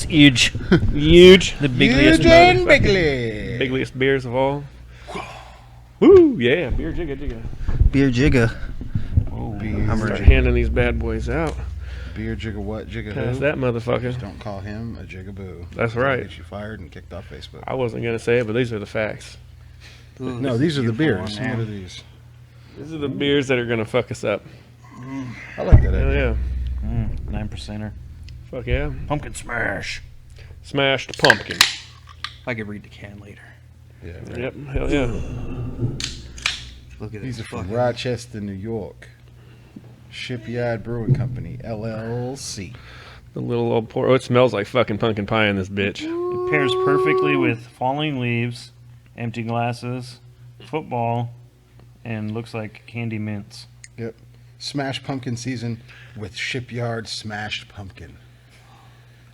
huge. Huge. The bigliest. Bigliest beers of all. Woo, yeah, beer jigga. Beer jigga. I'm start handing these bad boys out. Beer jigga what? Jigga Pass who? that motherfucker. Just don't call him a jigaboo. That's right. Get you fired and kicked off Facebook. I wasn't going to say it, but these are the facts. Ooh, no, these are the beers. What are these? These are the beers that are going to fuck us up. I like that Hell idea. yeah. 9%er. Fuck yeah. Pumpkin smash. Smashed pumpkin. I could read the can later. Yeah. Right. Yep, hell yeah. Look at These this. are from Rochester, New York. Shipyard Brewing Company, LLC. The little old pour. Oh, it smells like fucking pumpkin pie in this bitch. It pairs perfectly with falling leaves, empty glasses, football, and looks like candy mints. Yep. Smashed pumpkin season with Shipyard smashed pumpkin.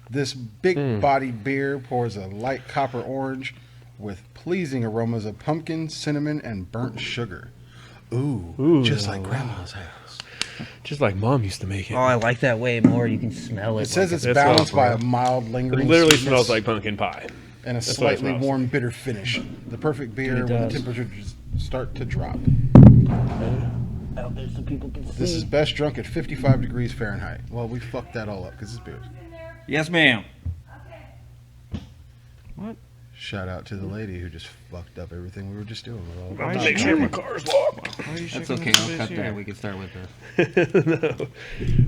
This big body beer pours a light copper orange with pleasing aromas of pumpkin, cinnamon, and burnt sugar. Ooh, just like Grandma's house. Just like Mom used to make it. Oh, I like that way more. You can smell it. It says it's That's balanced by awesome. a mild, It lingering literally sweetness smells like pumpkin pie. and a That's what it slightly smells. warm, bitter finish. The perfect beer when the does. temperatures start to drop. out there so people can see. This is best drunk at 55 degrees Fahrenheit. Well, we fucked that all up because it's beer. Yes, ma'am. Shout out to the lady who just fucked up everything we were just doing with all. About to make sure my car's locked. That's okay. I'll cut that. We can start with this. No.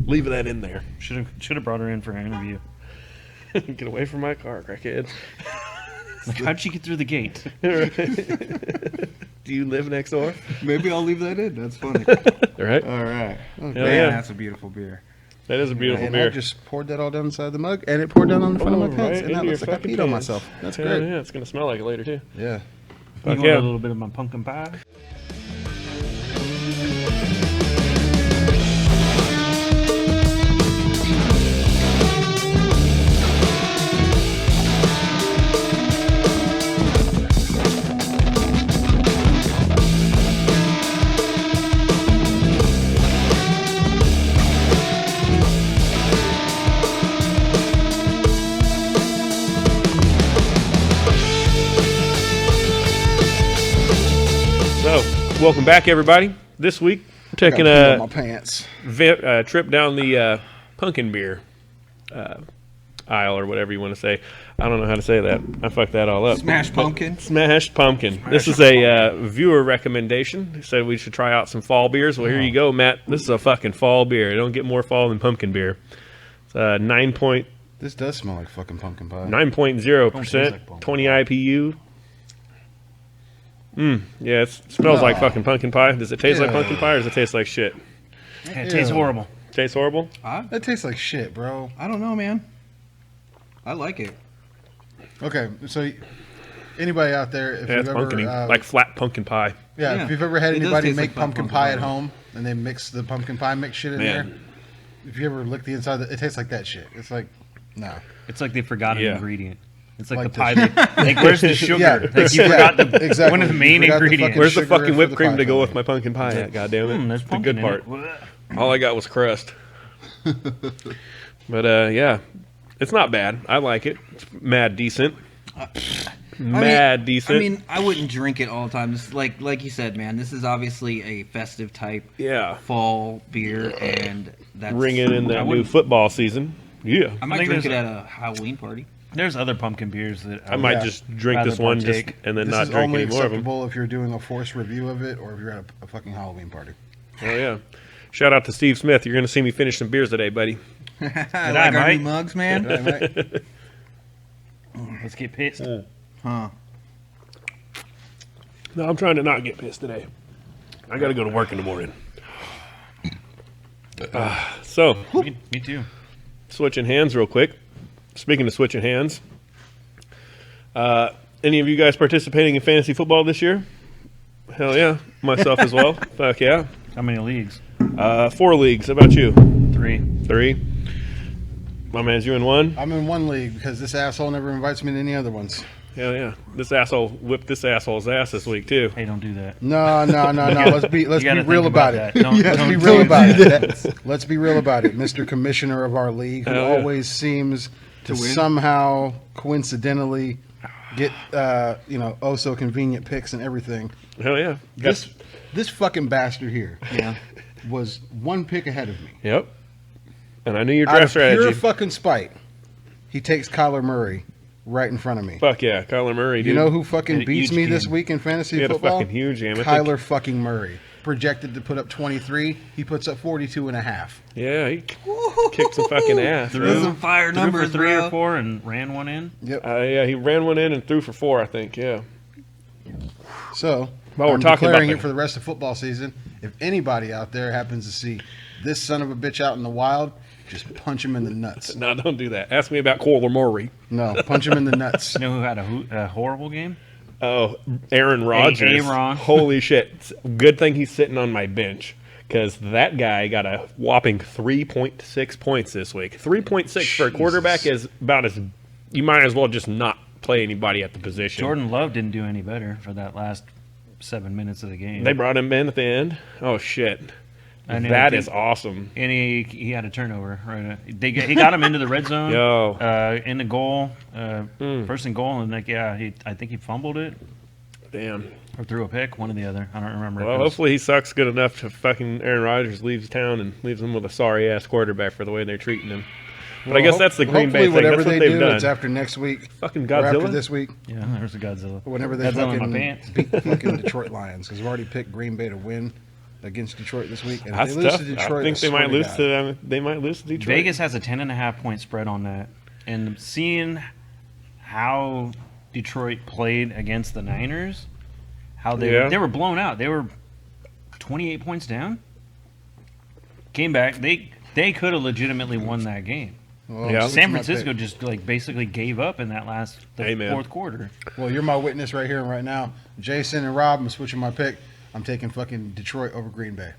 Leave that in there. Should have brought her in for an interview. Get away from my car, crackhead. Like, how'd she get through the gate? Do you live next door? Maybe I'll leave that in. That's funny. All right. All right. Okay. Hell yeah. That's a beautiful beer. That is a beautiful And beer. I just poured that all down inside the mug, and it poured down on the front of my Oh, pants, right and that into looks your like I fucking peed on pants. myself. That's Hell great. Yeah, it's gonna smell like it later too. Yeah. Fuck You yeah. want a little bit of my pumpkin pie? So, welcome back, everybody. This week, we're taking Got pee on my a pants. trip down the pumpkin beer aisle, or whatever you want to say. I don't know how to say that. I fucked that all up. Smashed pumpkin. Smashed pumpkin. This is a viewer recommendation. He said we should try out some fall beers. Well, here you go, Matt. This is a fucking fall beer. It don't get more fall than pumpkin beer. It's 9.0%, This does smell like fucking pumpkin pie. 9.0%, 20 IPU. Yeah, it smells like fucking pumpkin pie. Does it taste like pumpkin pie, or does it taste like shit? It tastes horrible. Tastes horrible? That tastes like shit, bro. I don't know, man. I like it. Okay, so anybody out there, if Yeah, you've it's ever, pumpkin like flat pumpkin pie. if you've ever had It does anybody taste make like pumpkin pumpkin pie pie. at home and they mix the pumpkin pie mix shit in Man. there, if you ever lick the inside, it tastes like that shit. It's like, no. It's like they forgot Yeah. an ingredient. It's like, Like the pie. Like, where's the sugar? Yeah, Like, you forgot the exactly. one of the You main forgot the ingredients. fucking Where's the sugar fucking for whipped the cream pie to go filling. with my pumpkin pie at? God damn it. There's the pumpkin good part. in it. All I got was crust. But yeah, it's not bad. I like it. It's mad decent. Decent. I mean, I wouldn't drink it all the time. This is like you said, man. This is obviously a festive type yeah. fall beer, and that's Ringing in I that new wouldn't- football season. Yeah. I might think drink it there's at a Halloween party. There's other pumpkin beers that I might Yeah. just drink rather this one just, partake. and then This not is drink only any more of them. acceptable if you're doing a forced review of it or if you're at a fucking Halloween party. Oh, yeah. Shout out to Steve Smith. You're going to see me finish some beers today, buddy. I like I, our new Mike? mugs, man. let's get pissed. Huh? No, I'm trying to not get pissed today. I got to go to work in the morning. So, Me too. switching hands real quick. Speaking of switching hands, any of you guys participating in fantasy football this year? Hell yeah. Myself as well. Fuck yeah. How many leagues? 4 leagues. How about you? 3. 3. My man's you in 1? I'm in one league because this asshole never invites me to any other ones. Hell yeah. This asshole whipped this asshole's ass this week, too. Hey, don't do that. No. Let's be You gotta real think about about it. that. Don't- Let's don't be do real about that. it. Let's be real about it, Mr. Commissioner of our league, who Hell yeah. always seems to win? somehow coincidentally get oh so convenient picks and everything. Hell yeah. This fucking bastard here Yeah. was one pick ahead of me. Yep. And I knew your Out draft of pure strategy. fucking spite, he takes Kyler Murray right in front of me. Fuck yeah, Kyler Murray, dude. You know who fucking Had a beats huge me this game. week in fantasy He had a football? fucking huge game. I think- Kyler fucking Murray. Projected to put up 23. He puts up 42 and a half. Yeah, he kicked some fucking ass. Threw- Those some fire Threw numbers, for 3 bro. or 4 and ran one in. Yep. Yeah, he ran one in and threw for 4, I think. Yeah. So, Well, we're I'm talking declaring about it for the rest of football season. If anybody out there happens to see this son of a bitch out in the wild, just punch him in the nuts. No, don't do that. Ask me about Kyler Murray. No, punch him in the nuts. You know who had a horrible game? Oh, Aaron Rodgers. Aaron. Holy shit. Good thing he's sitting on my bench because that guy got a whopping 3.6 points this week. 3.6 for a quarterback is about as – you might as well just not play anybody at the position. Jordan Love didn't do any better for that last 7 minutes of the game. They brought him in at the end. Oh, shit. I know, That I is think- awesome. And he had a turnover. Right, he got him into the red zone. Yo. In the goal, first and goal, and I think he fumbled it Damn. or threw a pick, one or the other. I don't remember. Well, It was- hopefully he sucks good enough to fucking Aaron Rodgers leaves town and leaves them with a sorry-ass quarterback for the way they're treating him. But I guess that's the Green Bay Hopefully, thing. whatever That's what they they've do, done. it's after next week Fucking or after Godzilla? this week. yeah, there's a Godzilla. Whenever they Godzilla in fucking my pants. beat the fucking Detroit Lions, because we've already picked Green Bay to win against Detroit this week. And if That's they lose tough. to Detroit, I think they swear might lose God. to them. They might lose to Detroit. Vegas has a 10.5 point spread on that, and seeing how Detroit played against the Niners, how they were blown out. They were 28 points down. Came back. They could have legitimately won that game. Well, Yeah. switch San my Francisco pick. just basically gave up in that Hey, man. fourth quarter. Well, you're my witness right here and right now. Jason and Rob, I'm switching my pick. I'm taking fucking Detroit over Green Bay.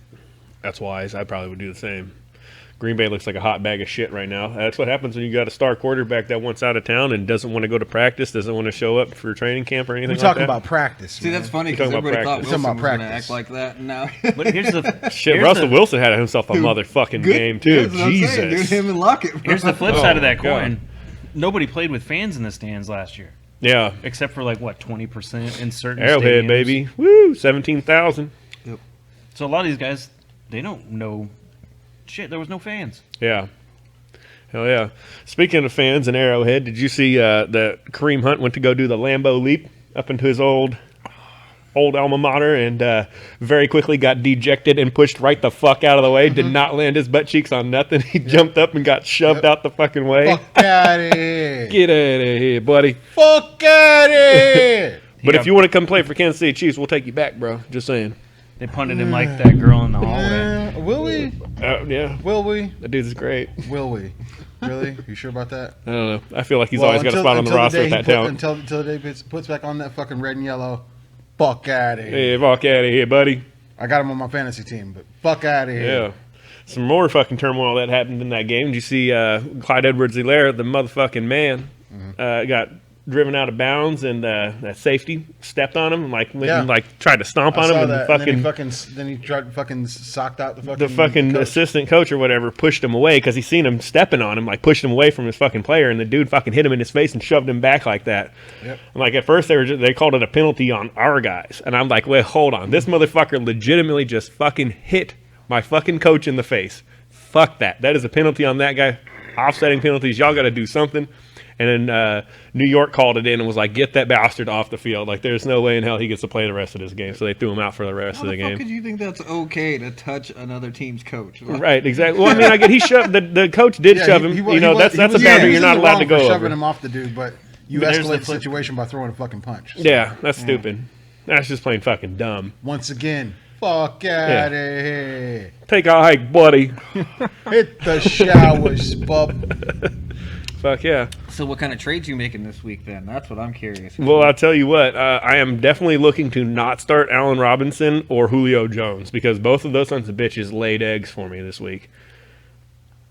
That's wise. I probably would do the same. Green Bay looks like a hot bag of shit right now. That's what happens when you got a star quarterback that wants out of town and doesn't want to go to practice, doesn't want to show up for training camp or anything We're like talking that. about practice. See, man. that's funny You're because talking about everybody thought practice. Wilson We're was talking going to about act like that. And now, But here's the Shit, here's Russell the, Wilson had himself a motherfucking game too. That's what I'm saying, Jesus. dude, him and Lockett. Bro. Here's the flip Oh, side of that God. coin. Nobody played with fans in the stands last year, Yeah. except for 20% in certain Arrowhead, stadiums. baby. Woo! 17,000. So a lot of these guys, they don't know shit. There was no fans. Yeah. Hell yeah. Speaking of fans and Arrowhead, did you see that Kareem Hunt went to go do the Lambeau leap up into his old alma mater and very quickly got dejected and pushed right the fuck out of the way. Did not land his butt cheeks on nothing. He jumped up and got shoved out the fucking way. Fuck out of here. Get out of here, buddy. Fuck out of here. But got- if you want to come play for Kansas City Chiefs, we'll take you back, bro. Just saying. They punted him like that girl in the hallway. Will we? Yeah. Will we? That dude's great. Will we? Really? You sure about that? I don't know. I feel like he's Well, always got a spot on the until roster day with he that put- talent. Until the day he puts back on that fucking red and yellow. Fuck out of here. Hey, walk out of here, buddy. I got him on my fantasy team, but fuck out of here. Yeah. Some more fucking turmoil that happened in that game. Did you see Clyde Edwards-Helaire, the motherfucking man, got driven out of bounds and that safety stepped on him and tried to stomp I on saw him and that. fucking Then he tried to fucking socked out the fucking coach. assistant coach or whatever pushed him away because he seen him stepping on him, like pushed him away from his fucking player, and the dude fucking hit him in his face and shoved him back like that. Yep. And like at first they called it a penalty on our guys, and I'm like, wait, hold on, this motherfucker legitimately just fucking hit my fucking coach in the face. Fuck that. That is a penalty on that guy. Offsetting penalties, y'all got to do something. And then New York called it in and was like, get that bastard off the field. Like, there's no way in hell he gets to play the rest of this game. So they threw him out for the rest How of the the fuck game. could you think that's okay to touch another team's coach? Right, exactly. Well, I mean, I get he shoved the coach did shove him. That's a boundary you're not allowed to go shoving over. him off the dude, but you But there's escalate the the flip- situation by throwing a fucking punch. So, Yeah, that's stupid. That's just plain fucking dumb. Once again, fuck out of here. Take a hike, buddy. Hit the showers, bub. Fuck yeah. So what kind of trades you making this week then? That's what I'm curious. Well, I'll tell you what. I am definitely looking to not start Allen Robinson or Julio Jones because both of those sons of bitches laid eggs for me this week.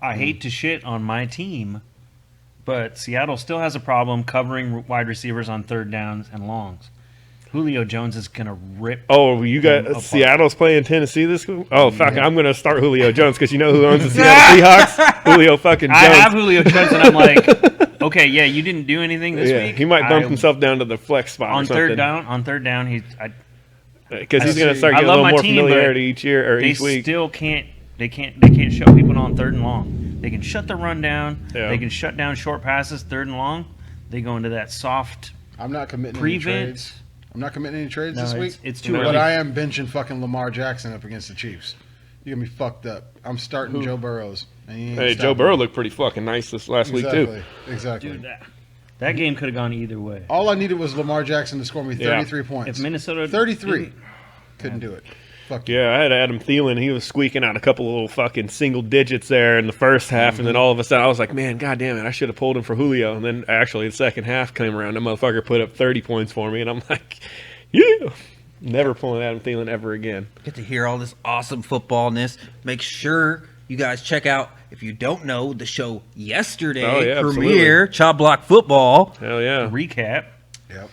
I hate to shit on my team, but Seattle still has a problem covering wide receivers on third downs and longs. Julio Jones is gonna rip. Oh, you got apart. Seattle's playing Tennessee this week? Oh, fuck, I'm going to start Julio Jones because you know who owns the Seattle Seahawks? Julio fucking Jones. I have Julio Jones, and I'm like, okay, yeah, you didn't do anything this week. He might bump himself down to the flex spot on or something. On third down, Because he's going to start I getting a love little my more team, familiarity each year or they each week. still can't. They can't shut people on third and long. They can shut the run down. Yeah. They can shut down short passes third and long. They go into that soft I'm not committing any prevent. trades. I'm not committing any trades No, this week. it's too No. early. But I am benching fucking Lamar Jackson up against the Chiefs. You're going to be fucked up. I'm starting Joe Burrows. And he ain't Hey, stopping Joe me. Burrow looked pretty fucking nice this last week, too. Exactly. Dude, that game could have gone either way. All I needed was Lamar Jackson to score me 33 points. If Minnesota 33. Couldn't do it. Fuck you. Yeah, I had Adam Thielen. He was squeaking out a couple of little fucking single digits there in the first half, and then all of a sudden I was like, man, god damn it, I should have pulled him for Julio. And then actually the second half came around, that motherfucker put up 30 points for me, and I'm like, yeah, never pulling Adam Thielen ever again. Get to hear all this awesome footballness. Make sure you guys check out, if you don't know, the show yesterday, Oh, yeah, premiere, Chop Block Football. Hell yeah. recap. Yep.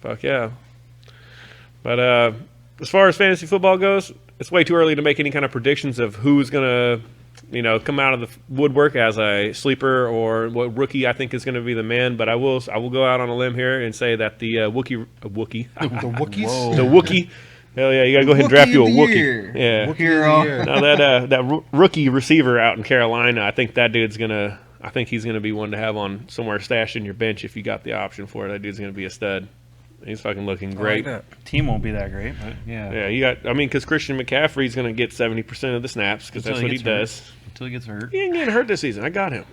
Fuck yeah. But as far as fantasy football goes, it's way too early to make any kind of predictions of who's going to, come out of the woodwork as a sleeper or what rookie I think is going to be the man. But I will go out on a limb here and say that the Wookiee, The Wookiees? Whoa. the Wookiee, hell yeah, you got to go ahead and draft you a Wookiee. Yeah. Wookiee Hero. of the year. Now that rookie receiver out in Carolina, I think that dude's gonna. I think he's gonna be one to have on somewhere stashed in your bench if you got the option for it. That dude's gonna be a stud. He's fucking looking great. Team won't be that great, but yeah. Yeah, you got. I mean, because Christian McCaffrey's gonna get 70% of the snaps because that's Until what he gets hurt. does. Until he gets hurt. He ain't getting hurt this season. I got him.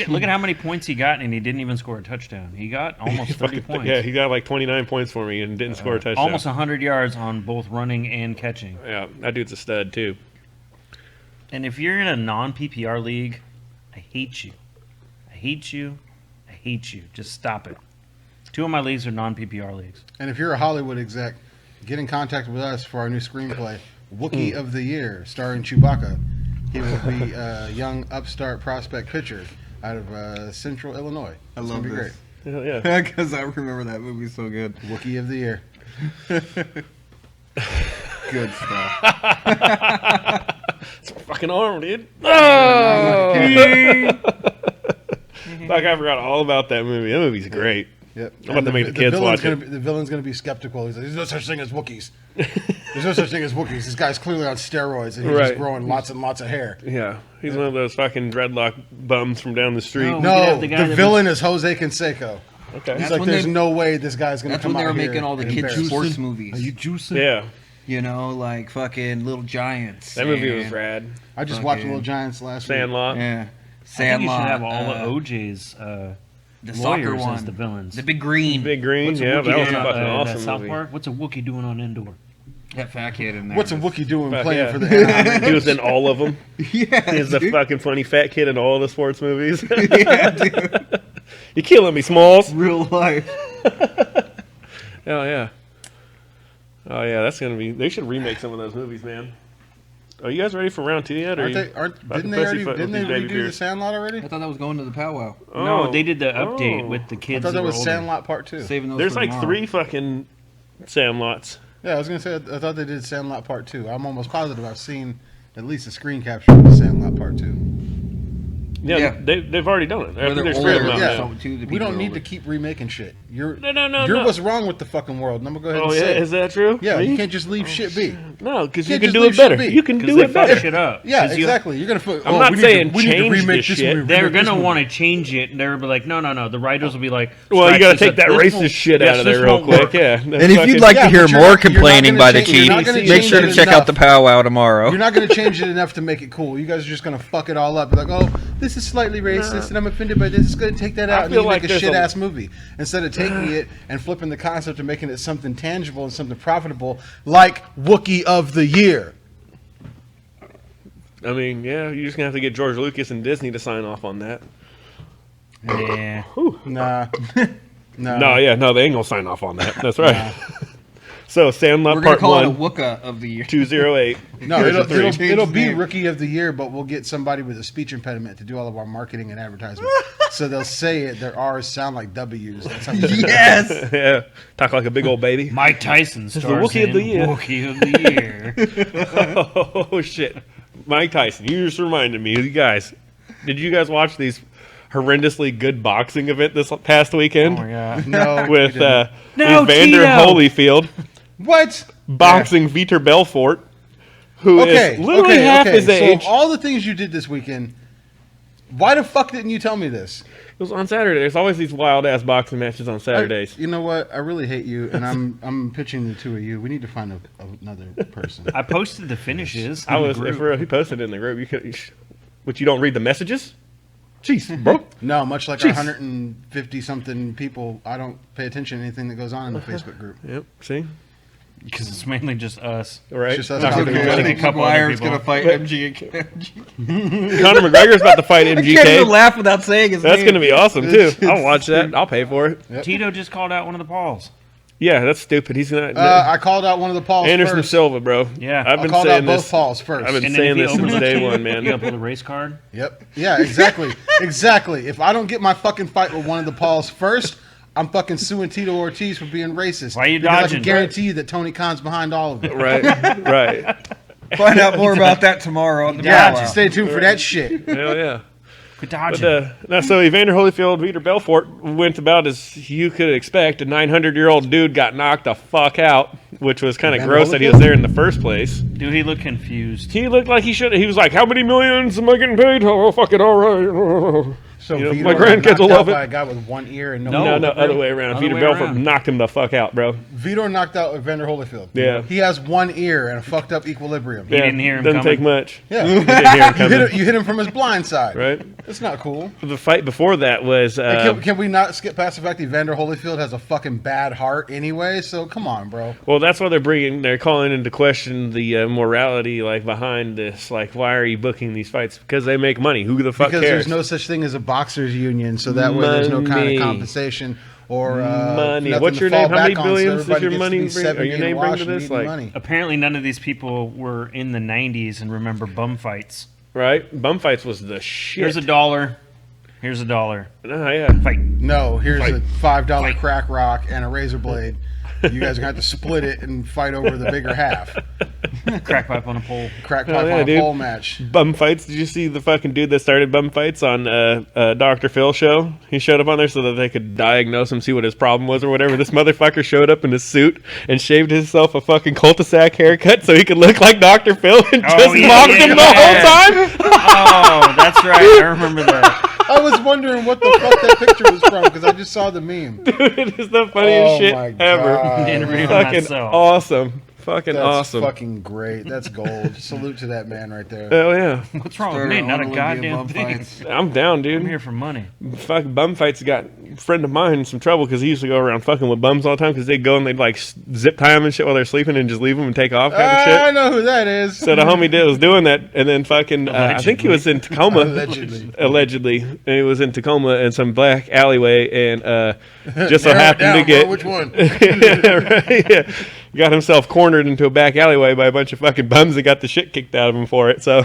Look at how many points he got, and he didn't even score a touchdown. He got almost 30 points. Yeah, he got like 29 points for me and didn't score a touchdown. Almost 100 yards on both running and catching. Yeah, that dude's a stud too. And if you're in a non-PPR league, I hate you. I hate you. I hate you. Just stop it. 2 of my leagues are non-PPR leagues. And if you're a Hollywood exec, get in contact with us for our new screenplay, Wookiee of the Year, starring Chewbacca. He will be a young upstart prospect pitcher out of Central Illinois. I It's love gonna be this. Hell yeah. Because I remember that movie so good. great. Wookiee of the Year. Good stuff. It's my fucking arm, dude. Oh! Fuck, I forgot all about that movie. That movie's great. Yep. I'm about to make the kids villain's watch it. The villain's going to be skeptical. He's like, there's no such thing as Wookiees. There's no such thing as Wookiees. This guy's clearly on steroids and he's Right. just growing lots and lots of hair. Yeah, he's one of those fucking dreadlock bums from down the street. No. We could No, have the the, guy that villain is Jose Canseco. Okay. He's That's like, when there's they- no way this guy's going to That's come when they out were here making all the and kids' embarrass us. sports movies. juicing? Yeah, You know, like fucking Little Giants. that movie was and- rad. I just watched Fucking Little Giants last week. Sandlot. Yeah. I think you Sandlot. should have all the uh, OJ's the soccer lawyers one. as the villains. The big green. Big Green. What's a Yeah, Wookiee that was a doing, fucking that awesome South movie. Park? What's a Wookiee doing on indoor? That fat kid in there. What's a Wookiee doing Fuck playing yeah. for the Anaheim? He was in all of them. Yeah. He's the dude. fucking funny fat kid in all the sports movies. Yeah, dude. You killing me, Smalls. Real life. Hell yeah. Oh yeah, that's gonna be. They should remake some of those movies, man. Are you guys ready for round 2 yet? Or Didn't they about to didn't they pussyfoot with these baby redo the beers? Sandlot already? I thought that was going to the powwow. No, they did the update Oh. with the I kids. thought that was were older. Sandlot Part 2. Saving those There's for like tomorrow. 3 fucking Sandlots. Yeah, I was going to say, I thought they did Sandlot Part 2. I'm almost positive I've seen at least a screen capture of the Sandlot Part 2. Yeah, Yeah. They've already done it. I Where think they're there's 3 of them older, out yeah. now. so too, the We people don't are need older. to keep remaking shit. You're No. what's wrong with the fucking world. And I'm going to go ahead Oh and yeah, say is it. that true? Yeah, Me? you can't just leave shit be. No, because you can't can just do leave it better. shit be. You can 'Cause do they it fuck better. shit up. Yeah, 'Cause you- exactly. You're going to I'm not saying we need to change remake this this shit. movie, They're remake this gonna movie. want to change it, and they're be like, no. The writers will be like, Well, you scratch got to this take up. that This racist won't- shit yes, out of this there real won't quick. work. Yeah. And if you'd fucking- like Yeah, to hear but you're more not gonna complaining by the change it. You're chief, not gonna make change sure to it check out enough. the powwow tomorrow. You're not going to change it enough to make it cool. You guys are just going to fuck it all up. You're like, oh, this is slightly racist, and I'm offended by this. It's going to take that I out, and feel you like make a there's a- shit-ass movie. Instead of taking it and flipping the concept and making it something tangible and something profitable, like Wookiee of the Year. I mean, yeah, you're just gonna have to get George Lucas and Disney to sign off on that. Yeah. Nah. No, yeah, no, they ain't gonna sign off on that. That's right. So Sandlot We're gonna Part call it a 1, Wooka of the year. 208. No, version it'll 3. it'll be name. Rookie of the Year, but we'll get somebody with a speech impediment to do all of our marketing and advertisement. So they'll say it. Their R's sound like W's. That's how we do it. Yes. Yeah, talk like a big old baby. Mike Tyson the stars Wookiee of the in Year. Wookiee of the Year. Oh shit, Mike Tyson! You just reminded me, you guys. Did you guys watch these horrendously good boxing event this past weekend Oh my god. No, with we didn't. No, Evander Tito! Holyfield What? boxing Vitor Belfort, who is literally half his So age. of all the things you did this weekend, why the fuck didn't you tell me this? It was on Saturday. There's always these wild ass boxing matches on Saturdays. You know what? I really hate you, and I'm pitching the two of you. We need to find another person. I posted the finishes. I in the was, group. if he posted it in the group, you could. But you don't read the messages? Jeez, bro. No, much like Jeez. 150 something people, I don't pay attention to anything that goes on in the Facebook group. Yep. See, because it's mainly just us. right? Just us Talking talking to about each it. other. a couple other McGuire's people. gonna fight MG. Conor McGregor's about to fight I can't even MGK. laugh without saying his That's name. going to be awesome too. I'll watch that. I'll pay for it. Yep. Tito just called out one of the Pauls. Yeah, that's stupid. He's not. I called out one of the Pauls Anderson first. Silva, bro. Yeah. I've I been called out saying both this. Pauls first. I've been And then saying if he this since overlooks day you, one, man. You gotta pull the race card. Yep. Yeah, exactly. Exactly. If I don't get my fucking fight with one of the Pauls first, I'm fucking suing Tito Ortiz for being racist. Why you because I dodging? can guarantee you that Tony Khan's behind all of it. Right, right. Find out more about that tomorrow on the Yeah, Powwow. stay tuned for that shit. Hell yeah. Quit But dodging. so Evander Holyfield, Vitor Belfort went about as you could expect. A 900-year-old dude got knocked the fuck out, which was kind of Evander gross that he Holyfield? was there in the first place. Dude, he looked confused. He looked like he should. He was like, "How many millions am I getting paid? Oh, fuck it, all right." So You know, Vitor my got grandkids knocked will out love it. by a guy with one ear and no. No, mouth. other way around. Other Vitor way Belfort around. knocked him the fuck out, bro. Vitor knocked out Evander Holyfield. Yeah. He has one ear and a fucked up equilibrium. He didn't hear him Doesn't coming. take much. Yeah. He didn't hear him coming. You hit him from his blind side. Right. That's not cool. The fight before that was. Can we not skip past the fact that Evander Holyfield has a fucking bad heart anyway? So come on, bro. Well, that's why they're calling into question the morality like behind this. Like, why are you booking these fights? Because they make money. Who the fuck Because cares? there's no such thing as a boxers union, so that way there's no kind Money. of compensation or Money. nothing What's to your fall name? How many back on, so billions does everybody your gets to money be bring? 70 Or your and name bring wash to and this? eating Like, money. Apparently, none of these people were in the 90s and remember bum fights. right? Bum fights was the shit. Here's $1. Here's $1. Oh, yeah. Fight. No, here's Fight. a $5 Fight. crack rock and a razor blade. You guys are gonna have to split it and fight over the bigger half. Crack pipe on a pole. Crack Oh, pipe yeah, on a dude. pole match. Bum fights. Did you see the fucking dude that started bum fights on Dr. Phil's show? He showed up on there so that they could diagnose him, see what his problem was or whatever. This motherfucker showed up in a suit and shaved himself a fucking cul-de-sac haircut so he could look like Dr. Phil and Oh, just yeah, mocked yeah, him yeah. the whole time. Oh, that's right. I remember that. I was wondering what the fuck that picture was from because I just saw the meme. Dude, it is the funniest Oh shit my ever. God. Interviewing Fucking myself. awesome. Fucking That's awesome. fucking great. That's gold. Salute to that man right there. Hell yeah. What's wrong with Started me? Not a on Olympian goddamn bum thing. fights. I'm down, I'm dude. here for money. Fuck bum fights got a friend of mine in some trouble because he used to go around fucking with bums all the time because they'd go and they'd like zip tie them and shit while they're sleeping and just leave them and take off kind of I shit. know who that is. So the homie was doing that and then fucking I think he was in Tacoma Allegedly. and he was in Tacoma in some black alleyway and just so Narrow it happened to down, get bro. Which one? yeah, right, yeah. Got himself cornered into a back alleyway by a bunch of fucking bums that got the shit kicked out of him for it. So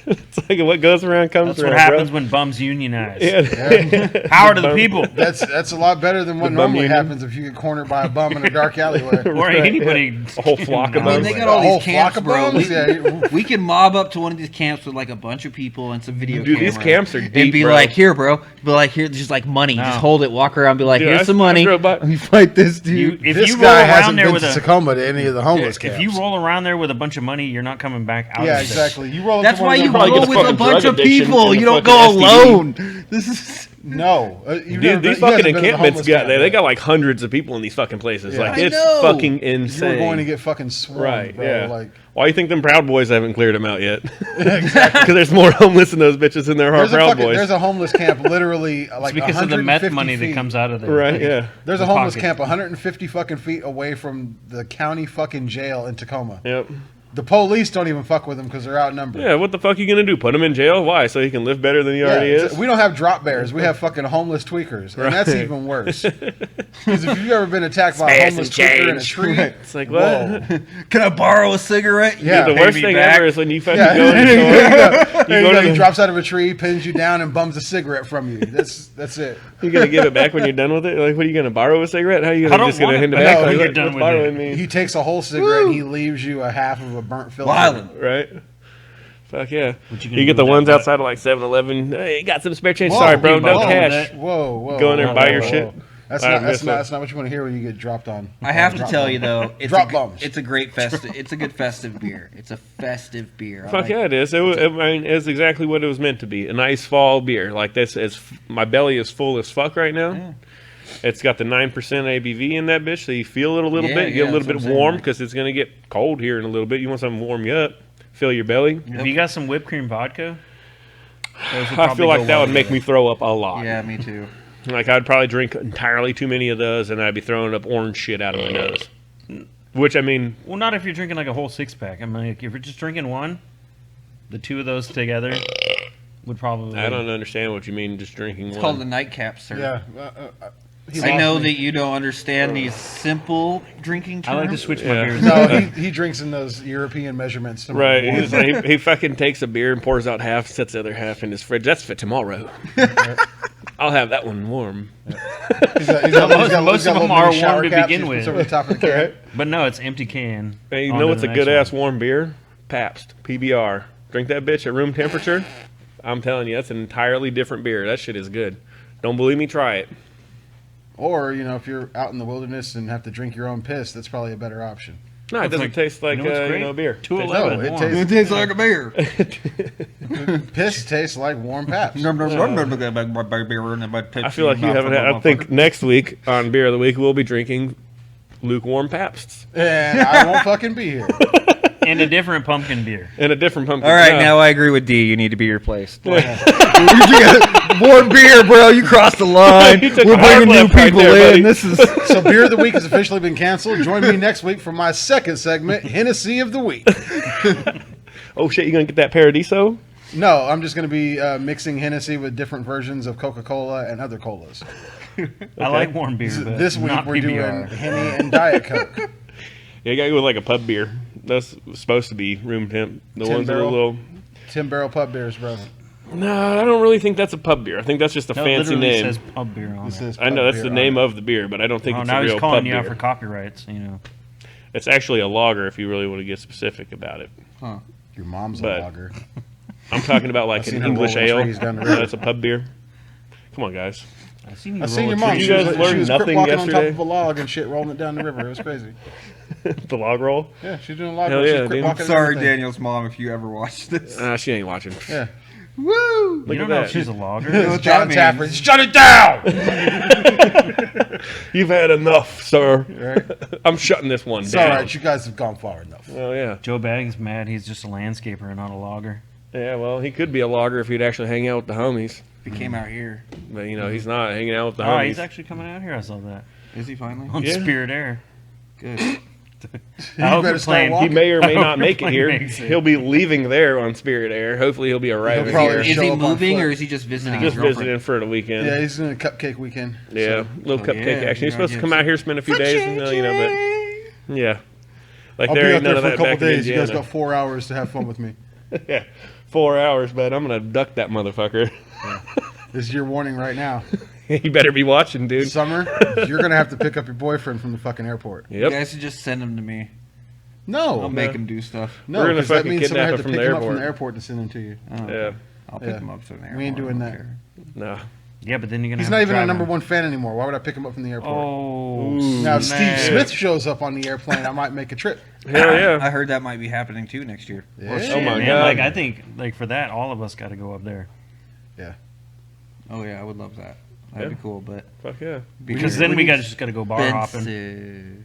it's like what goes around comes That's around. what happens bro. when bums unionize. Yeah. Power to the people. That's a lot better than what The bum normally union. happens if you get cornered by a bum in a dark alleyway. Or Right, anybody. A whole flock of I mean, bums. they got all A whole these camps, flock of bro. bums? Yeah. We can mob up to one of these camps with like a bunch of people and some video Dude, these cameras camps are and deep, be bro. like, here, bro. Be like, here, just like money. No. Just hold it, walk around, be like, Dude, here's I- some I money. drove by- Let me fight this dude. If This you roll guy around hasn't there been with to a, Tacoma to any of the homeless camps. if you roll around there with a bunch of money, you're not coming back out. yeah, of there. exactly. You roll. up That's to one why of you them probably go get a with a fucking bunch drug of addiction people. and You a don't fucking go STD. alone. This is No, Dude, these fucking encampments they got like hundreds of people in these fucking places. Yeah. Like I it's know. fucking You insane. were going to get fucking swarmed, right, bro. yeah. Like, Why do you think them Proud Boys haven't cleared them out yet? Because there's more homeless than those bitches than there are Proud Boys. there's a homeless camp literally It's like because of the 150 meth money feet. that comes out of there. Right, yeah. There's a the homeless pocket. camp 150 fucking feet away from the county fucking jail in Tacoma. Yep. The police don't even fuck with him because they're outnumbered. Yeah, what the fuck are you going to do? Put him in jail? Why? So he can live better than he already is? We don't have drop bears. We have fucking homeless tweakers. And that's even worse. Because if you've ever been attacked by a homeless tweaker in a tree, it's like, what? Can I borrow a cigarette? Yeah. The worst thing ever is when you fucking yeah. go in the store. He drops out of a tree, pins you down, and bums a cigarette from you. That's it. You're going to give it back when you're done with it? Like, what are you going to borrow a cigarette? How are you I going don't to just going to want hand it it. back? No, Like, when you're what- done what's with borrowing it. me? He takes a whole cigarette and he leaves you a half of a burnt filter. Wildin'. Right? Fuck yeah. What you gonna You do get the with ones that? outside of like 7-Eleven. Hey, got some spare change. Whoa, Sorry, bro. No whoa, cash. Whoa. Go in there and buy your whoa. shit. That's All right, not miss that's not what you want to hear when you get dropped on. I have to Drop tell bomb. you though, Drop bombs. it's a great festive. It's a good festive beer. It's a festive beer. I Fuck like yeah, it is. It's exactly what it was meant to be. A nice fall beer. Like this is my belly is full as fuck right now. Yeah. It's got the 9% ABV in that bitch, so you feel it a little Yeah, bit. You get yeah, a little that's what bit I'm saying, warm like- because it's gonna get cold here in a little bit. You want something to warm you up, fill your belly. Have you got some whipped cream vodka? Those would I probably feel like go that well would make me throw up a lot. Yeah, me too. Like I'd probably drink entirely too many of those, and I'd be throwing up orange shit out of my nose. Which I mean, Well, not if you're drinking like a whole 6-pack. I mean, like, if you're just drinking one, the two of those together would probably. I don't understand what you mean. Just drinking It's one. called the nightcap, sir. Yeah. He I lost know me. that you don't understand these simple drinking terms. I like to switch Yeah. my beers. No, he drinks in those European measurements. Right, he's like, he fucking takes a beer and pours out half, sets the other half in his fridge. That's for tomorrow. I'll have that one warm. Most of them are warm to begin with. Over the top of the can. But no, it's empty can. Hey, you On know to what's the a next good ass one. warm beer? Pabst, PBR. Drink that bitch at room temperature. I'm telling you, that's an entirely different beer. That shit is good. Don't believe me? Try it. Or, if you're out in the wilderness and have to drink your own piss, that's probably a better option. No, it doesn't like- taste like you know what's great? beer. 211. No, it warm. tastes- It tastes like a beer. Piss tastes like warm Pabst. I feel like you haven't had. I think next week on Beer of the Week we'll be drinking lukewarm Pabsts And I won't fucking be here. And a different pumpkin beer. and a different pumpkin. All right, No. now I agree with D. You need to be replaced. Warm beer, bro. You crossed the line. You took We're a hard bringing new left right people there, buddy. in. This is So Beer of the Week has officially been canceled. Join me next week for my second segment, Hennessy of the Week. Oh shit! You gonna get that Paradiso? No, I'm just going to be mixing Hennessy with different versions of Coca-Cola and other colas. I like warm beer. But This week not we're doing PBR. Henny and Diet Coke. Yeah, you gotta go with like a pub beer. That's supposed to be room temp. The 10 ones that are a barrel? little. 10 barrel pub beers, bro. No, I don't really think that's a pub beer. I think that's just a No, it fancy literally name. says pub beer on This it. is I know pub that's the beer name on it. of the beer, but I don't think Oh, it's now a he's real calling pub you out beer. for copyrights. It's actually a lager if you really want to get specific about it. Your mom's But- a logger. I'm talking about like I've an seen her English rolling ale. trees down the road. That's a pub beer. Come on, guys. I seen you. I seen roll your a mom. tree. You She guys was, learned she was nothing crip walking on yesterday? top of a log and shit, rolling it down the river. It was crazy. The log roll. Yeah, she's doing a log. Hell roll. She's yeah, crip dude. walking and sorry, everything. Daniel's mom, if you ever watch this. She ain't watching. Yeah. Woo! You Look don't at know that. if she's a logger. It's John that Tafford. means. Shut it down! You've had enough, sir. Right? I'm shutting this one It's down. all right. You guys have gone far enough. Oh yeah. Joe Baggins mad. He's just a landscaper and not a logger. Yeah. Well, he could be a logger if he'd actually hang out with the homies. He came out here. But he's not hanging out with the Oh, homies. he's actually coming out here. I saw that Is he finally? on Yeah. Spirit Air. Good. I hope better you're start playing. walking. He may or may I not hope make it your here. plane makes it. He'll be leaving there on Spirit Air. Hopefully, he'll be arriving probably here. Is show he up on moving foot. or is he just visiting Just his girlfriend? visiting for the weekend. Yeah, he's doing a cupcake weekend. Yeah, little so cupcake yeah, action. He's supposed to yeah, come yeah. out here, spend a few days, and but yeah, like I'll there be ain't out none there of for a that couple back in days. You guys Indiana. got 4 hours to have fun with me. Yeah, 4 hours, but I'm gonna duck that motherfucker. This is your warning right now. You better be watching, dude. Summer, you're going to have to pick up your boyfriend from the fucking airport. You Yep. guys should just send him to me. No. I'll make him do stuff. No, We're gonna because that fucking means somebody kidnap had him to from pick the him up from airport. the airport and send him to you. Oh, Yeah, I'll pick Yeah. him up from there. We ain't doing that. no. Yeah, but then you're gonna. He's have not to even our drive number him. one fan anymore. Why would I pick him up from the airport? Oh, Now, if Steve snap. Smith shows up on the airplane, I might make a trip. Hell yeah. I heard that might be happening too next year. Yeah. Oh my Man, god. like I think, like for that, all of us got to go up there Oh yeah, I would love that. That'd Yeah. be cool, but Fuck yeah. because then we got just got to go bar hopping. expensive.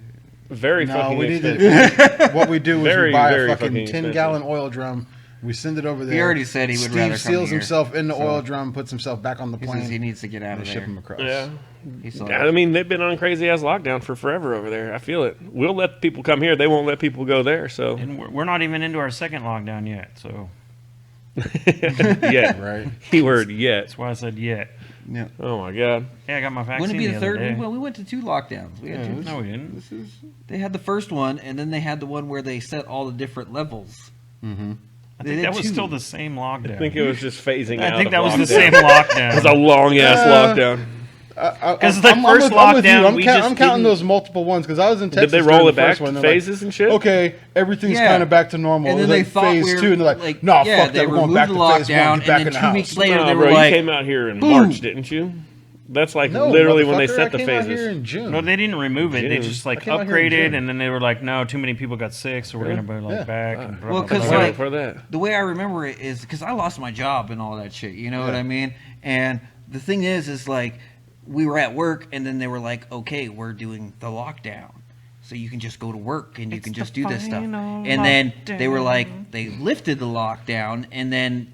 Very No, fucking we need expensive. to. What we do is Very, we buy very a fucking fucking 10-gallon oil drum We send it over there. He already said he would Steve rather come seals here. himself in the oil drum, puts himself back on the He plane. says he needs to get out and of ship there. him across. Yeah. He's like, I mean, they've been on crazy ass lockdown for forever over there. I feel it. We'll let people come here. They won't let people go there. So And we're not even into our second lockdown yet, so yeah, Right. keyword yet. that's why I said yet. yeah. Oh my god. Yeah, I got my vaccine Wouldn't it be the other third? day. Well, we went to 2 lockdowns. We had two. No, we didn't. They had the first one, and then they had the one where they set all the different levels. Mm-hmm. I think that was still the same lockdown. I think it was just phasing out. I think of that was the lockdown. same lockdown. It was a long ass lockdown. Because the first I'm with you. lockdown, we just I'm counting didn't- those multiple ones because I was in Texas. Did they roll during it the back first to one, they're like, phases and shit? Okay, everything's Yeah. kind of back to normal. And then It was they like thought phase we were 2, and they're like, like, no, yeah, fuck they that. We're going removed back the to phase 1. lockdown, Get back and in the then 2 house. weeks later, No, they bro, were like, you came out here in boom. March, didn't you? That's like No, literally when they motherfucker, set the I came out phases. here in June. No, they didn't remove it. They June. just like I came out here in upgraded, June. and then they were like, "No, too many people got sick, so we're gonna be like Yeah. back." And blah, Well, blah, 'cause, blah. like, for that. the way I remember it is because I lost my job and all that shit. You know what I mean? And the thing is like we were at work, and then they were like, "Okay, we're doing the lockdown, so you can just go to work and you It's can just the do this stuff." final And then they were lockdown. like, they lifted the lockdown, and then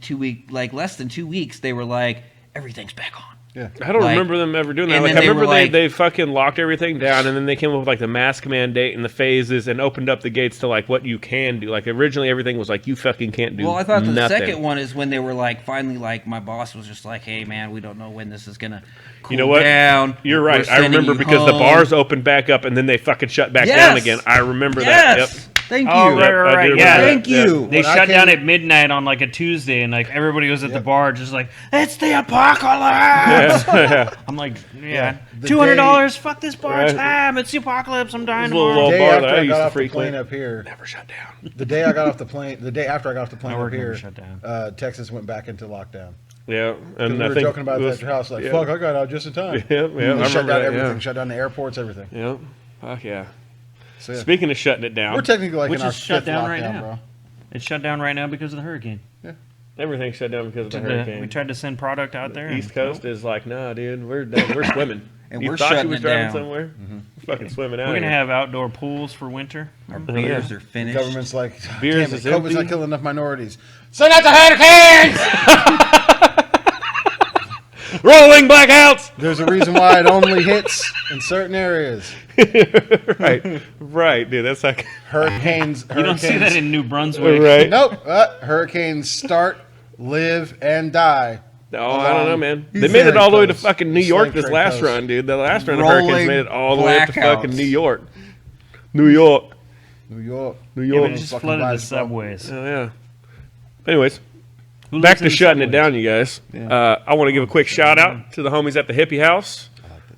less than 2 weeks, they were like, everything's back on. Yeah. I don't Like- remember them ever doing that. and Like, then I they remember were like- they fucking locked everything down, and then they came up with like the mask mandate and the phases and opened up the gates to like what you can do. Like originally everything was like you fucking can't do. Well, I thought the nothing. second one is when they were like, finally, like my boss was just like, "Hey, man, we don't know when this is gonna cool You know what? down. You're We're right. I sending remember you because the home." bars opened back up and then they fucking shut back Yes! down again. I remember that. Yep. Yes. Thank you. Oh, right, Yep, I right, do right. remember Yeah, that. Thank Yep. you. They When I shut down came- at midnight on like a Tuesday, and like everybody was at the bar, just like it's the Yeah. apocalypse. Yeah. I'm like, yeah, the $200. Fuck this bar. It's Right. time. It's the apocalypse. I'm dying Little tomorrow. The day bar after that I I used got to off the frequent. plane up here, Never shut down. the day I got off the plane, the day after I got off the plane My up work never here, shut down. Texas went back into lockdown. Yeah, 'Cause and we I were think joking about it it was- at your house, like, yeah. fuck, I got out just in time. Yeah, yeah, I They remember shut down that, everything, yeah. shut down the airports, everything. Yeah, fuck yeah. So, yeah. Speaking of shutting it down, We're technically like Which in our is shut fifth down lockdown, right now. bro. It's shut down right now because of the hurricane. everything shut down because of the hurricane. We tried to send product out there. East and- Coast is like, nah, dude, we're done. We're swimming. And you we're thought you shutting was it driving down. somewhere? We're fucking swimming out. We're gonna here. have outdoor pools for winter. Our beers are The finished. government's like, Beers damn it, is COVID's empty. not killing enough minorities. Send out the hurricanes! rolling blackouts. There's a reason why it only hits in certain areas. right, dude. That's like Hurricanes. You don't see that in New Brunswick. right. Nope. Hurricanes start, live, and die. Oh, I don't know, man. He's They made it very all the way to close. fucking New He's York like this very last close. run, dude. The last run of Rolling Hurricanes made it all the way up to fucking blackouts. New York. New York. New York. New Yeah, York. but it just Fucking flooded the vibes, bro. subways. Oh, yeah. Anyways, Who back lives to in the shutting it subways? down, you guys. I want to give a quick shout out to the homies at the Hippie House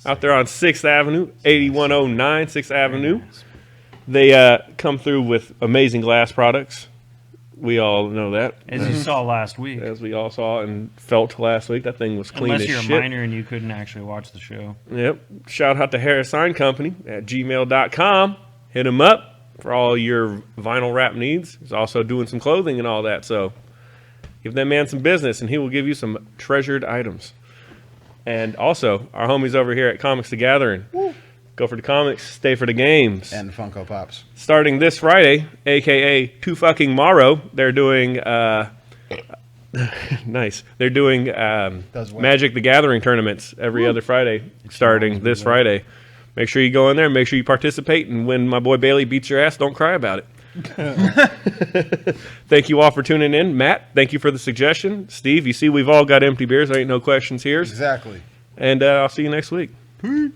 out there on 6th Avenue, 8109 6th Avenue. They come through with amazing glass products. We all know that. As you saw last week. As we all saw and felt last week, that thing was clean Unless as you're a shit. minor and you couldn't actually watch the show. Yep. Shout out to Harris Sign Company at gmail.com. Hit him up for all your vinyl wrap needs. He's also doing some clothing and all that. So give that man some business and he will give you some treasured items. And also, our homies over here at Comics the Gathering. Go for the comics, stay for the games. And Funko Pops. Starting this Friday, a.k.a. Too Fucking Morrow, they're doing... nice. They're doing Does what? Magic the Gathering tournaments every other Friday, starting this Friday. Make sure you go in there, make sure you participate, and when my boy Bailey beats your ass, don't cry about it. Thank you all for tuning in. Matt, thank you for the suggestion. Steve, you see we've all got empty beers. There ain't no questions here. Exactly. And I'll see you next week. Peace.